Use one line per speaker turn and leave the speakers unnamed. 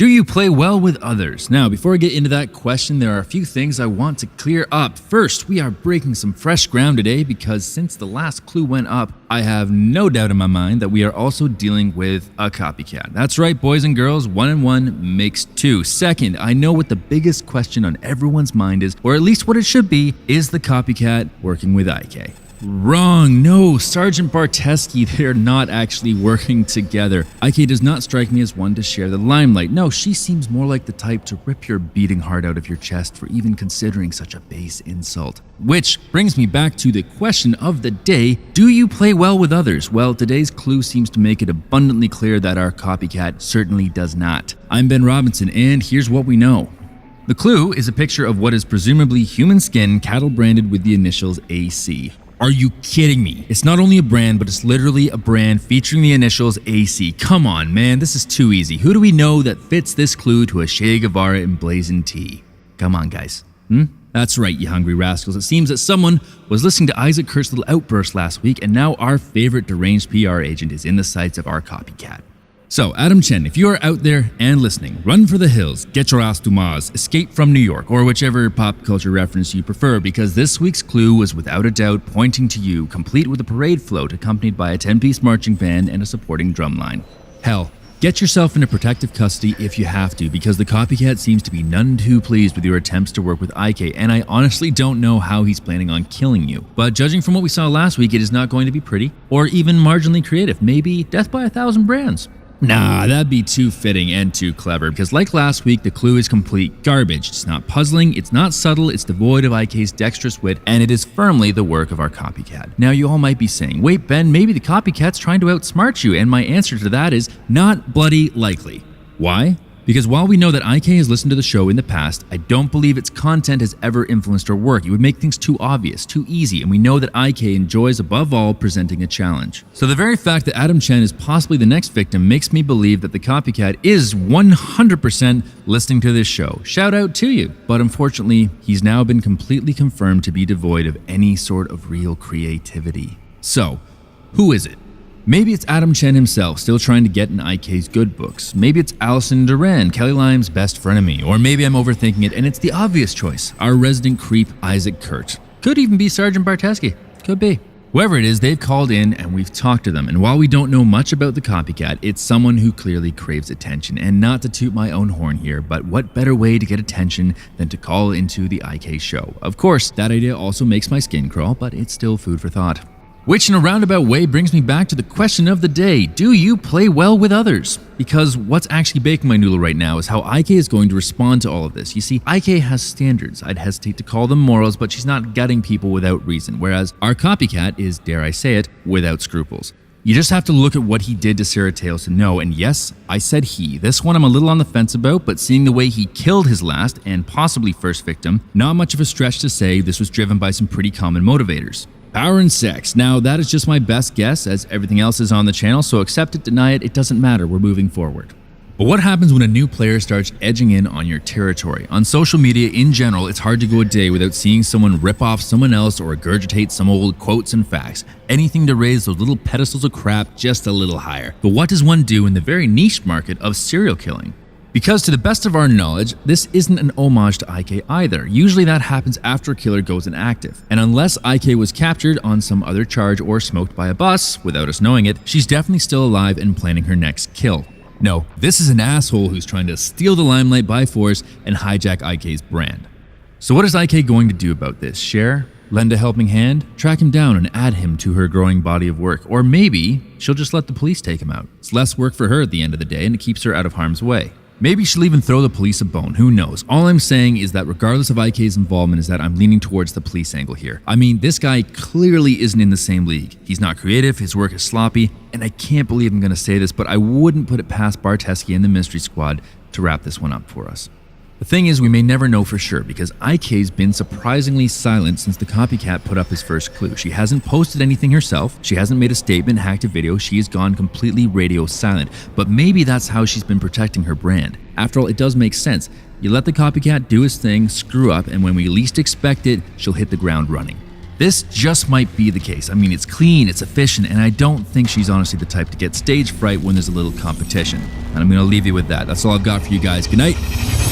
Do you play well with others? Now, before I get into that question, there are a few things I want to clear up. First, we are breaking some fresh ground today because since the last clue went up, I have no doubt in my mind that we are also dealing with a copycat. That's right, boys and girls, 1 and 1 makes 2. Second, I know what the biggest question on everyone's mind is, or at least what it should be, is the copycat working with IK? Wrong. No, Sergeant Bartesky, they're not actually working together. IK does not strike me as one to share the limelight. No, she seems more like the type to rip your beating heart out of your chest for even considering such a base insult. Which brings me back to the question of the day, do you play well with others? Well, today's clue seems to make it abundantly clear that our copycat certainly does not. I'm Ben Robinson, and here's what we know. The clue is a picture of what is presumably human skin cattle branded with the initials AC. Are you kidding me? It's not only a brand, but it's literally a brand featuring the initials AC. Come on, man, this is too easy. Who do we know that fits this clue to a Che Guevara emblazoned tee? Come on, guys. That's right, you hungry rascals. It seems that someone was listening to Isaac Kurt's little outburst last week, and now our favorite deranged PR agent is in the sights of our copycat. So, Adam Chen, if you are out there and listening, run for the hills, get your ass to Mars, escape from New York, or whichever pop culture reference you prefer, because this week's clue was without a doubt pointing to you, complete with a parade float accompanied by a 10-piece marching band and a supporting drumline. Hell, get yourself into protective custody if you have to, because the copycat seems to be none too pleased with your attempts to work with IK, and I honestly don't know how he's planning on killing you. But judging from what we saw last week, it is not going to be pretty, or even marginally creative, maybe death by 1,000 brands. Nah, that'd be too fitting and too clever, because like last week, the clue is complete garbage. It's not puzzling, it's not subtle, it's devoid of IK's dexterous wit, and it is firmly the work of our copycat. Now, you all might be saying, wait, Ben, maybe the copycat's trying to outsmart you, and my answer to that is not bloody likely. Why? Because while we know that IK has listened to the show in the past, I don't believe its content has ever influenced her work. It would make things too obvious, too easy, and we know that IK enjoys above all presenting a challenge. So the very fact that Adam Chen is possibly the next victim makes me believe that the copycat is 100% listening to this show. Shout out to you. But unfortunately, he's now been completely confirmed to be devoid of any sort of real creativity. So, who is it? Maybe it's Adam Chen himself, still trying to get in IK's good books. Maybe it's Allison Duran, Kelly Lime's best frenemy. Or maybe I'm overthinking it and it's the obvious choice, our resident creep, Isaac Kurt. Could even be Sergeant Bartesky. Could be. Whoever it is, they've called in and we've talked to them. And while we don't know much about the copycat, it's someone who clearly craves attention. And not to toot my own horn here, but what better way to get attention than to call into the IK show? Of course, that idea also makes my skin crawl, but it's still food for thought. Which in a roundabout way brings me back to the question of the day. Do you play well with others? Because what's actually baking my noodle right now is how IK is going to respond to all of this. You see, IK has standards. I'd hesitate to call them morals, but she's not gutting people without reason, whereas our copycat is, dare I say it, without scruples. You just have to look at what he did to Sarah Tales to know, and yes, I said he. This one I'm a little on the fence about, but seeing the way he killed his last and possibly first victim, not much of a stretch to say this was driven by some pretty common motivators. Power and sex. Now, that is just my best guess, as everything else is on the channel, so accept it, deny it, it doesn't matter, we're moving forward. But what happens when a new player starts edging in on your territory? On social media in general, it's hard to go a day without seeing someone rip off someone else or regurgitate some old quotes and facts. Anything to raise those little pedestals of crap just a little higher. But what does one do in the very niche market of serial killing? Because to the best of our knowledge, this isn't an homage to IK either. Usually that happens after a killer goes inactive. And unless IK was captured on some other charge or smoked by a bus, without us knowing it, she's definitely still alive and planning her next kill. No, this is an asshole who's trying to steal the limelight by force and hijack IK's brand. So what is IK going to do about this? Share? Lend a helping hand? Track him down and add him to her growing body of work? Or maybe she'll just let the police take him out. It's less work for her at the end of the day and it keeps her out of harm's way. Maybe she'll even throw the police a bone, who knows? All I'm saying is that regardless of IK's involvement is that I'm leaning towards the police angle here. I mean, this guy clearly isn't in the same league. He's not creative, his work is sloppy, and I can't believe I'm gonna say this, but I wouldn't put it past Bartesky and the Mystery Squad to wrap this one up for us. The thing is, we may never know for sure because IK's been surprisingly silent since the copycat put up his first clue. She hasn't posted anything herself, she hasn't made a statement, hacked a video, she has gone completely radio silent. But maybe that's how she's been protecting her brand. After all, it does make sense. You let the copycat do his thing, screw up, and when we least expect it, she'll hit the ground running. This just might be the case. I mean, it's clean, it's efficient, and I don't think she's honestly the type to get stage fright when there's a little competition. And I'm gonna leave you with that. That's all I've got for you guys. Good night.